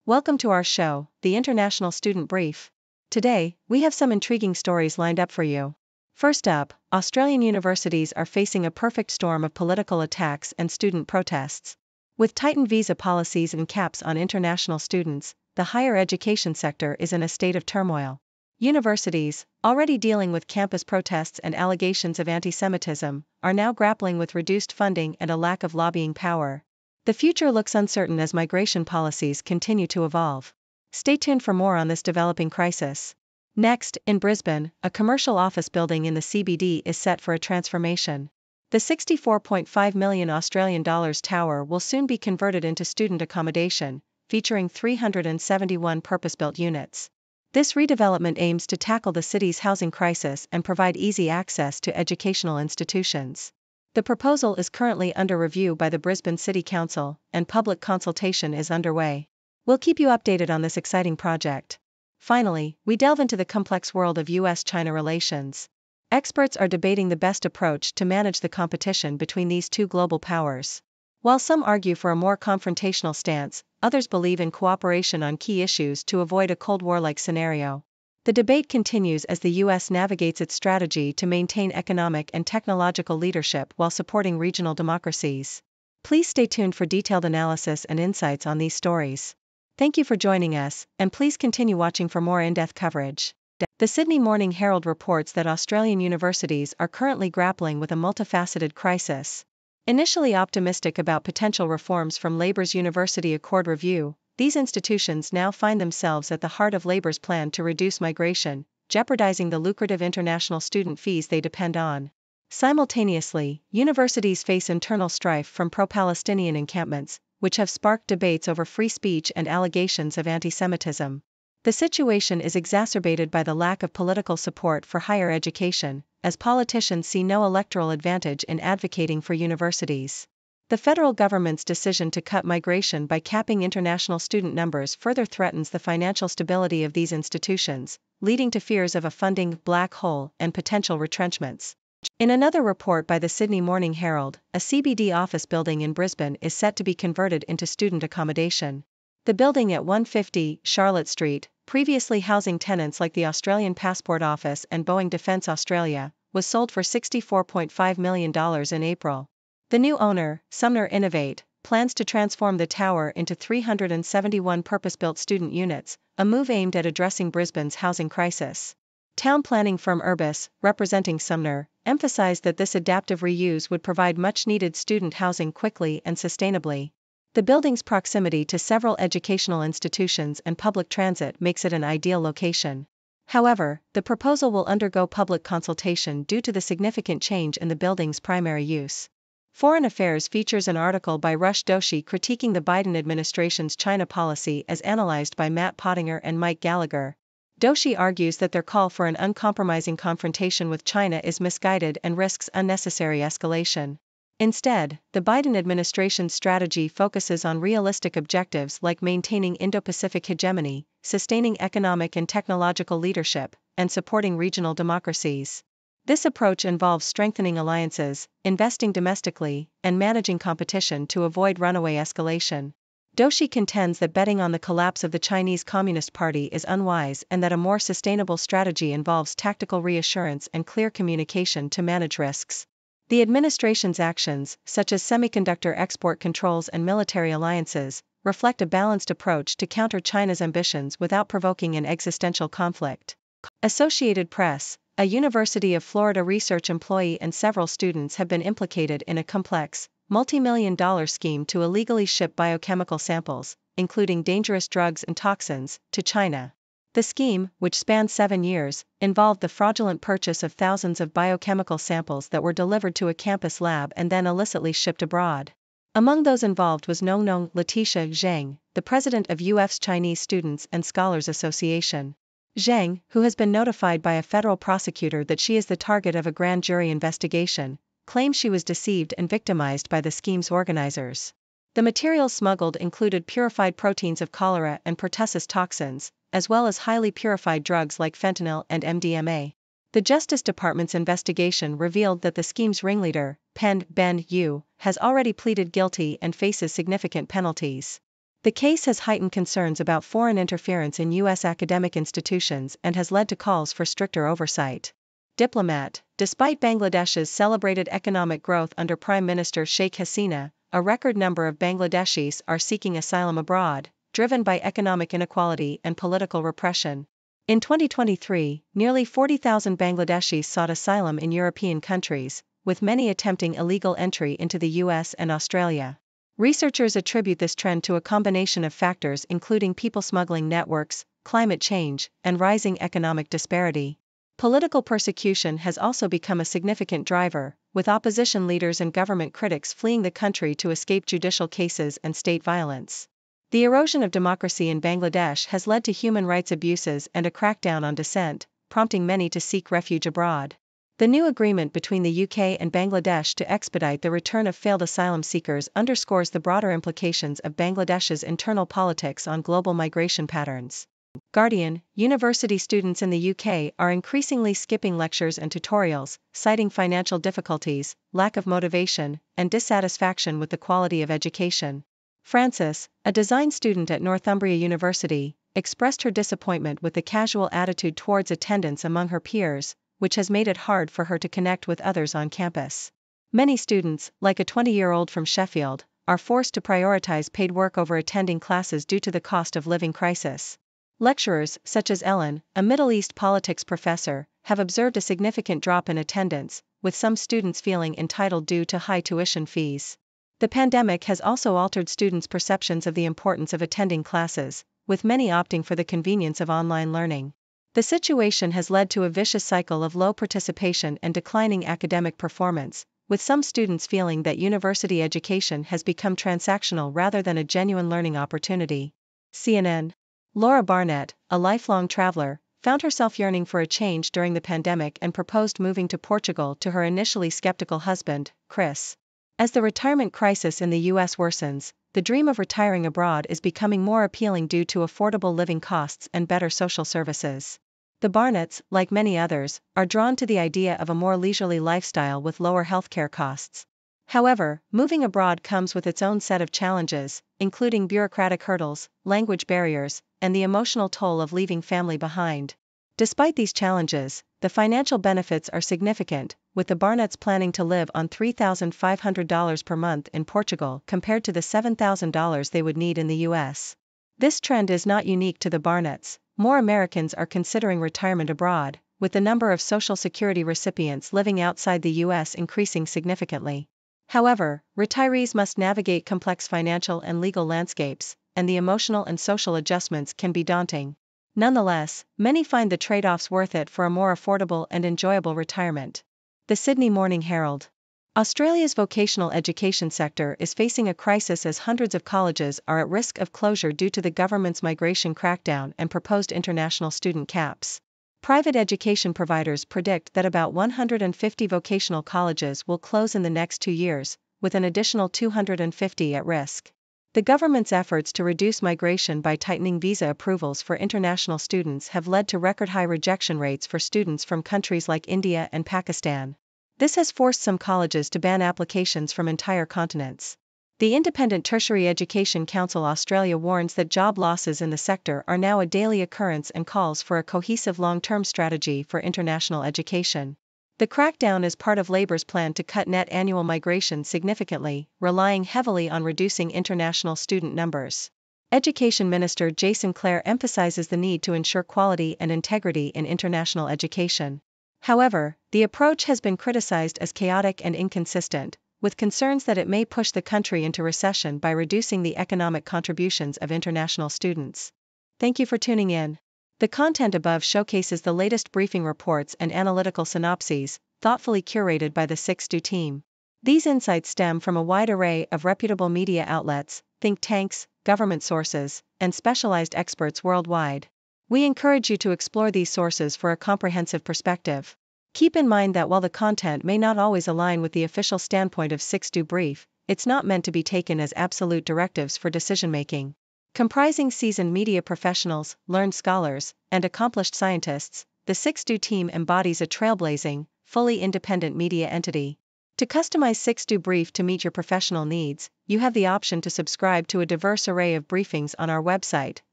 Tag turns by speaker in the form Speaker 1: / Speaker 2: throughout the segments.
Speaker 1: Welcome to our show, the International Student Brief. Today, we have some intriguing stories lined up for you. First up, Australian universities are facing a perfect storm of political attacks and student protests. With tightened visa policies and caps on international students, the higher education sector is in a state of turmoil. Universities, already dealing with campus protests and allegations of anti-Semitism, are now grappling with reduced funding and a lack of lobbying power. The future looks uncertain as migration policies continue to evolve. Stay tuned for more on this developing crisis. Next, in Brisbane, a commercial office building in the CBD is set for a transformation. The $64.5 million Australian dollars tower will soon be converted into student accommodation, featuring 371 purpose-built units. This redevelopment aims to tackle the city's housing crisis and provide easy access to educational institutions. The proposal is currently under review by the Brisbane City Council, and public consultation is underway. We'll keep you updated on this exciting project. Finally, we delve into the complex world of US-China relations. Experts are debating the best approach to manage the competition between these two global powers. While some argue for a more confrontational stance, others believe in cooperation on key issues to avoid a Cold War-like scenario. The debate continues as the US navigates its strategy to maintain economic and technological leadership while supporting regional democracies. Please stay tuned for detailed analysis and insights on these stories. Thank you for joining us, and please continue watching for more in-depth coverage. The Sydney Morning Herald reports that Australian universities are currently grappling with a multifaceted crisis. Initially optimistic about potential reforms from Labor's University Accord review, these institutions now find themselves at the heart of Labor's plan to reduce migration, jeopardizing the lucrative international student fees they depend on. Simultaneously, universities face internal strife from pro-Palestinian encampments, which have sparked debates over free speech and allegations of anti-Semitism. The situation is exacerbated by the lack of political support for higher education, as politicians see no electoral advantage in advocating for universities. The federal government's decision to cut migration by capping international student numbers further threatens the financial stability of these institutions, leading to fears of a funding black hole and potential retrenchments. In another report by the Sydney Morning Herald, a CBD office building in Brisbane is set to be converted into student accommodation. The building at 150 Charlotte Street, previously housing tenants like the Australian Passport Office and Boeing Defence Australia, was sold for $64.5 million in April. The new owner, Sumner Innovate, plans to transform the tower into 371 purpose-built student units, a move aimed at addressing Brisbane's housing crisis. Town planning firm Urbis, representing Sumner, emphasized that this adaptive reuse would provide much-needed student housing quickly and sustainably. The building's proximity to several educational institutions and public transit makes it an ideal location. However, the proposal will undergo public consultation due to the significant change in the building's primary use. Foreign Affairs features an article by Rush Doshi critiquing the Biden administration's China policy as analyzed by Matt Pottinger and Mike Gallagher. Doshi argues that their call for an uncompromising confrontation with China is misguided and risks unnecessary escalation. Instead, the Biden administration's strategy focuses on realistic objectives like maintaining Indo-Pacific hegemony, sustaining economic and technological leadership, and supporting regional democracies. This approach involves strengthening alliances, investing domestically, and managing competition to avoid runaway escalation. Doshi contends that betting on the collapse of the Chinese Communist Party is unwise and that a more sustainable strategy involves tactical reassurance and clear communication to manage risks. The administration's actions, such as semiconductor export controls and military alliances, reflect a balanced approach to counter China's ambitions without provoking an existential conflict. Associated Press, a University of Florida research employee and several students have been implicated in a complex, multi-million-dollar scheme to illegally ship biochemical samples, including dangerous drugs and toxins, to China. The scheme, which spanned 7 years, involved the fraudulent purchase of thousands of biochemical samples that were delivered to a campus lab and then illicitly shipped abroad. Among those involved was Nongnong Letitia Zhang, the president of UF's Chinese Students and Scholars Association. Zhang, who has been notified by a federal prosecutor that she is the target of a grand jury investigation, claims she was deceived and victimized by the scheme's organizers. The materials smuggled included purified proteins of cholera and pertussis toxins, as well as highly purified drugs like fentanyl and MDMA. The Justice Department's investigation revealed that the scheme's ringleader, Pen Ben Yu, has already pleaded guilty and faces significant penalties. The case has heightened concerns about foreign interference in U.S. academic institutions and has led to calls for stricter oversight. Diplomat. Despite Bangladesh's celebrated economic growth under Prime Minister Sheikh Hasina, a record number of Bangladeshis are seeking asylum abroad, driven by economic inequality and political repression. In 2023, nearly 40,000 Bangladeshis sought asylum in European countries, with many attempting illegal entry into the US and Australia. Researchers attribute this trend to a combination of factors including people smuggling networks, climate change, and rising economic disparity. Political persecution has also become a significant driver, with opposition leaders and government critics fleeing the country to escape judicial cases and state violence. The erosion of democracy in Bangladesh has led to human rights abuses and a crackdown on dissent, prompting many to seek refuge abroad. The new agreement between the UK and Bangladesh to expedite the return of failed asylum seekers underscores the broader implications of Bangladesh's internal politics on global migration patterns. Guardian. University students in the UK are increasingly skipping lectures and tutorials, citing financial difficulties, lack of motivation, and dissatisfaction with the quality of education. Frances, a design student at Northumbria University, expressed her disappointment with the casual attitude towards attendance among her peers, which has made it hard for her to connect with others on campus. Many students, like a 20-year-old from Sheffield, are forced to prioritize paid work over attending classes due to the cost of living crisis. Lecturers, such as Ellen, a Middle East politics professor, have observed a significant drop in attendance, with some students feeling entitled due to high tuition fees. The pandemic has also altered students' perceptions of the importance of attending classes, with many opting for the convenience of online learning. The situation has led to a vicious cycle of low participation and declining academic performance, with some students feeling that university education has become transactional rather than a genuine learning opportunity. CNN. Laura Barnett, a lifelong traveler, found herself yearning for a change during the pandemic and proposed moving to Portugal to her initially skeptical husband, Chris. As the retirement crisis in the US worsens, the dream of retiring abroad is becoming more appealing due to affordable living costs and better social services. The Barnetts, like many others, are drawn to the idea of a more leisurely lifestyle with lower healthcare costs. However, moving abroad comes with its own set of challenges, including bureaucratic hurdles, language barriers, and the emotional toll of leaving family behind. Despite these challenges, the financial benefits are significant, with the Barnetts planning to live on $3,500 per month in Portugal compared to the $7,000 they would need in the US. This trend is not unique to the Barnetts. More Americans are considering retirement abroad, with the number of Social Security recipients living outside the US increasing significantly. However, retirees must navigate complex financial and legal landscapes, and the emotional and social adjustments can be daunting. Nonetheless, many find the trade-offs worth it for a more affordable and enjoyable retirement. The Sydney Morning Herald. Australia's vocational education sector is facing a crisis as hundreds of colleges are at risk of closure due to the government's migration crackdown and proposed international student caps. Private education providers predict that about 150 vocational colleges will close in the next 2 years, with an additional 250 at risk. The government's efforts to reduce migration by tightening visa approvals for international students have led to record-high rejection rates for students from countries like India and Pakistan. This has forced some colleges to ban applications from entire continents. The Independent Tertiary Education Council Australia warns that job losses in the sector are now a daily occurrence and calls for a cohesive long-term strategy for international education. The crackdown is part of Labor's plan to cut net annual migration significantly, relying heavily on reducing international student numbers. Education Minister Jason Clare emphasizes the need to ensure quality and integrity in international education. However, the approach has been criticized as chaotic and inconsistent, with concerns that it may push the country into recession by reducing the economic contributions of international students. Thank you for tuning in. The content above showcases the latest briefing reports and analytical synopses, thoughtfully curated by the 6Do team. These insights stem from a wide array of reputable media outlets, think tanks, government sources, and specialized experts worldwide. We encourage you to explore these sources for a comprehensive perspective. Keep in mind that while the content may not always align with the official standpoint of 6Do Brief, it's not meant to be taken as absolute directives for decision-making. Comprising seasoned media professionals, learned scholars, and accomplished scientists, the 6Do team embodies a trailblazing, fully independent media entity. To customize 6Do Brief to meet your professional needs, you have the option to subscribe to a diverse array of briefings on our website,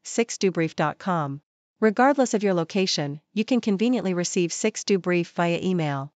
Speaker 1: 6dobrief.com. Regardless of your location, you can conveniently receive 6Do Brief via email.